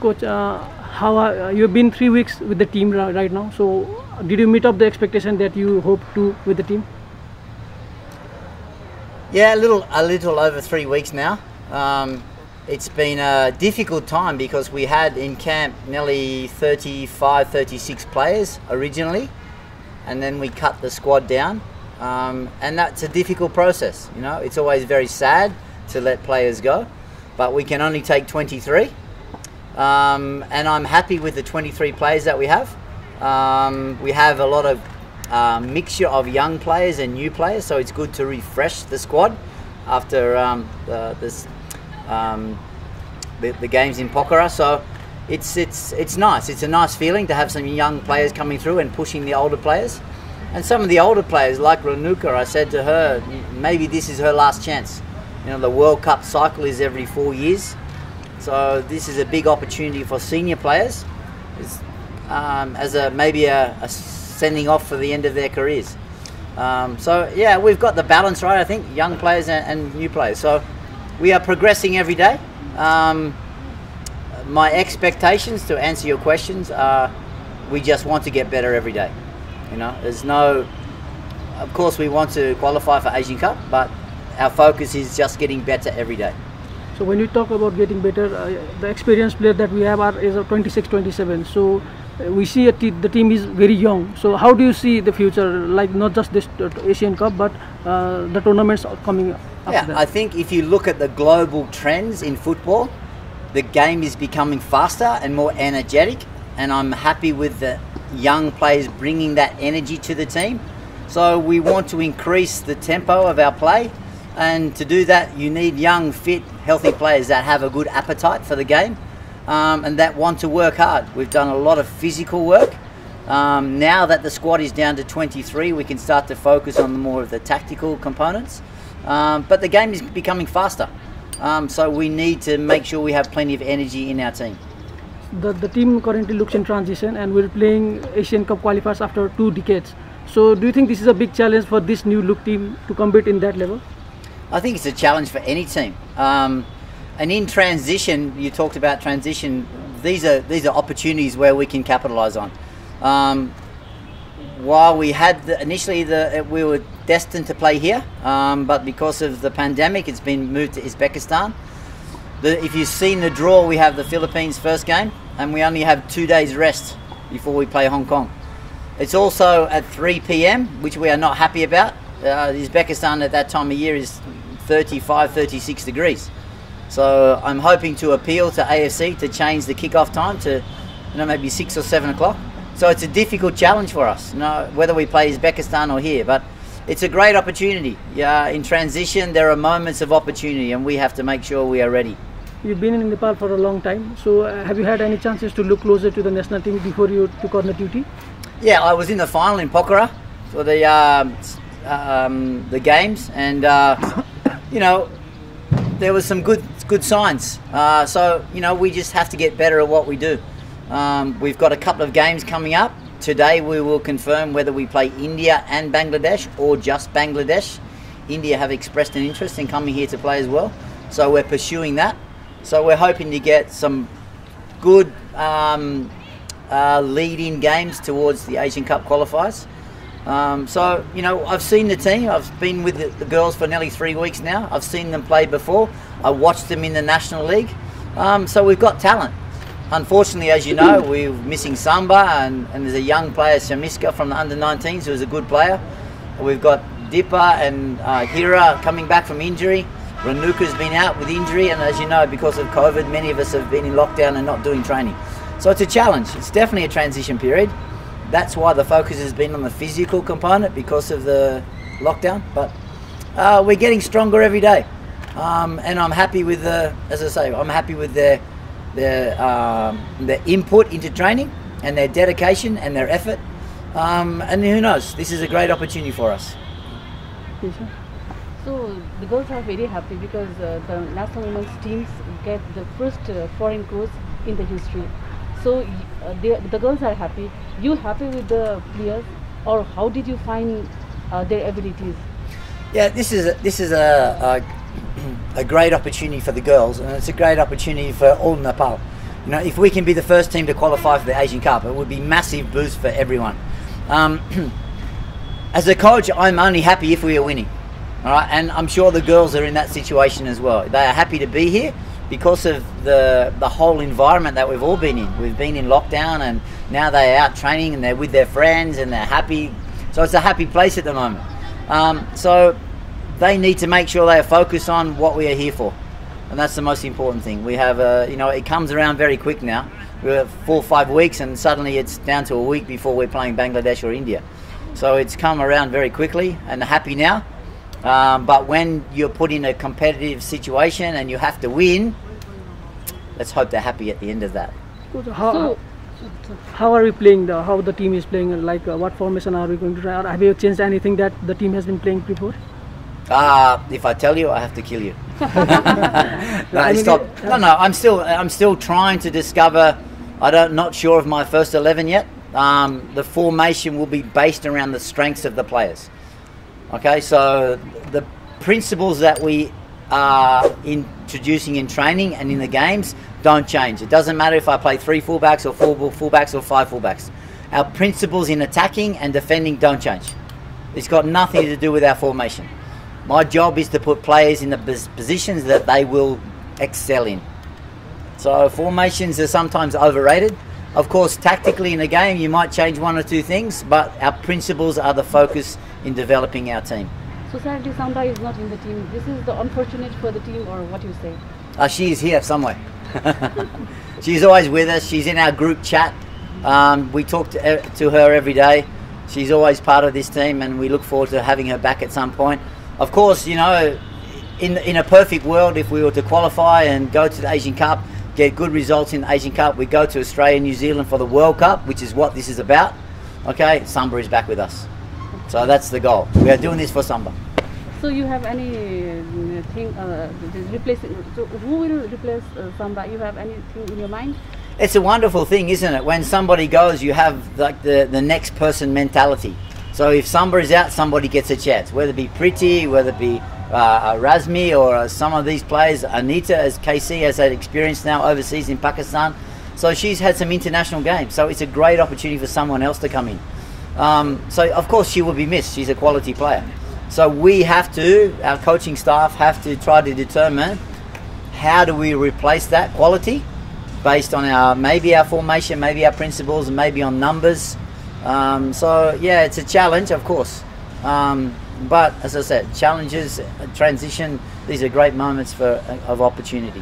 coach, how you've been 3 weeks with the team right now. So, did you meet up the expectation that you hoped to with the team? Yeah, a little over 3 weeks now. It's been a difficult time because we had in camp nearly 35, 36 players originally, and then we cut the squad down. And that's a difficult process. You know, it's always very sad to let players go, but we can only take 23. And I'm happy with the 23 players that we have. We have a lot of mixture of young players and new players, so it's good to refresh the squad after the games in Pokhara. So it's nice. It's a nice feeling to have some young players coming through and pushing the older players. And some of the older players, like Renuka, I said to her, maybe this is her last chance. You know, the World Cup cycle is every 4 years. So this is a big opportunity for senior players as maybe a sending off for the end of their careers. So yeah, we've got the balance right, I think, young players and new players. So we are progressing every day. My expectations, to answer your questions, are we just want to get better every day. You know, of course we want to qualify for Asian Cup, but our focus is just getting better every day. So when you talk about getting better, the experienced players that we have is 26, 27. So we see the team is very young. So how do you see the future, like not just this Asian Cup, but the tournaments coming up? Yeah, I think if you look at the global trends in football, the game is becoming faster and more energetic, and I'm happy with the young players bringing that energy to the team. So we want to increase the tempo of our play, and to do that you need young, fit, healthy players that have a good appetite for the game, and that want to work hard. We've done a lot of physical work. Now that the squad is down to 23, we can start to focus on more of the tactical components, but the game is becoming faster, so we need to make sure we have plenty of energy in our team. The team currently looks in transition, and we're playing Asian Cup qualifiers after 2 decades. So do you think this is a big challenge for this new look team to compete in that level? I think it's a challenge for any team. And in transition, you talked about transition, these are opportunities where we can capitalise on. While we had initially we were destined to play here, but because of the pandemic it's been moved to Uzbekistan. If you've seen the draw, we have the Philippines first game, and we only have 2 days rest before we play Hong Kong. It's also at 3 p.m, which we are not happy about. Uzbekistan at that time of year is 35, 36 degrees. So I'm hoping to appeal to AFC to change the kickoff time to, maybe 6 or 7 o'clock. So it's a difficult challenge for us, whether we play Uzbekistan or here. But it's a great opportunity. Yeah, in transition, there are moments of opportunity, and we have to make sure we are ready. You've been in Nepal for a long time, so have you had any chances to look closer to the national team before you took on the duty? Yeah, I was in the final in Pokhara for the games, and there was some good signs. So we just have to get better at what we do. We've got a couple of games coming up. Today we will confirm whether we play India and Bangladesh or just Bangladesh. India have expressed an interest in coming here to play as well, so we're pursuing that. So we're hoping to get some good lead-in games towards the Asian Cup qualifiers. So I've seen the team. I've been with the girls for nearly 3 weeks now. I've seen them play before. I watched them in the National League. So we've got talent. Unfortunately, as you know, we're missing Samba, and there's a young player, Shamiska, from the under-19s, who's a good player. We've got Dipa and Hira coming back from injury. Renuka's been out with injury, and as you know, because of COVID, many of us have been in lockdown and not doing training. So it's a challenge. It's definitely a transition period. That's why the focus has been on the physical component because of the lockdown. But we're getting stronger every day, and I'm happy with I'm happy with their input into training and their dedication and their effort. And who knows? This is a great opportunity for us. So the girls are very happy because the national women's teams get the first foreign coach in the history. So the girls are happy. You happy with the players, or how did you find their abilities? Yeah, this is a great opportunity for the girls, and it's a great opportunity for all Nepal. You know, if we can be the first team to qualify for the Asian Cup, it would be massive boost for everyone. As a coach, I'm only happy if we are winning. All right, and I'm sure the girls are in that situation as well. They are happy to be here because of the whole environment that we've all been in. We've been in lockdown, and now they're out training and they're with their friends and they're happy. So it's a happy place at the moment. So they need to make sure they are focused on what we are here for, and that's the most important thing. We have, you know, it comes around very quick now. We have 4 or 5 weeks, and suddenly it's down to a week before we're playing Bangladesh or India. So it's come around very quickly, and they're happy now. But when you're put in a competitive situation and you have to win, let's hope they're happy at the end of that. How are we playing? How the team is playing? Like what formation are we going to try? Or have you changed anything that the team has been playing before? If I tell you, I have to kill you. No, stop. No. I'm still trying to discover. Not sure of my first 11 yet. The formation will be based around the strengths of the players. Okay, so the principles that we are introducing in training and in the games don't change. It doesn't matter if I play 3 fullbacks or 4 fullbacks or 5 fullbacks. Our principles in attacking and defending don't change. It's got nothing to do with our formation. My job is to put players in the positions that they will excel in. So formations are sometimes overrated. Of course, tactically in a game, you might change 1 or 2 things, but our principles are the focus in developing our team. So sadly, Samba is not in the team. This is the unfortunate for the team, or what you say? She is here somewhere. She's always with us. She's in our group chat. We talk to her every day. She's always part of this team, and we look forward to having her back at some point. Of course, you know, in a perfect world, if we were to qualify and go to the Asian Cup, get good results in the Asian Cup, we go to Australia and New Zealand for the World Cup, which is what this is about. Okay, Samba is back with us. So that's the goal. We are doing this for Samba. So you have any thing replacing? So who will replace Samba? You have anything in your mind? It's a wonderful thing, isn't it? When somebody goes, you have like the next person mentality. So if Samba is out, somebody gets a chance. Whether it be Priti, whether it be Razmi, or some of these players. Anita, as KC, has had experience now overseas in Pakistan. So she's had some international games. So it's a great opportunity for someone else to come in. So of course she will be missed. She's a quality player. So we have to, our coaching staff have to try to determine how do we replace that quality based on maybe our formation, maybe our principles, and maybe on numbers. So yeah, it's a challenge, of course. But as I said, challenges, transition, these are great moments of opportunity.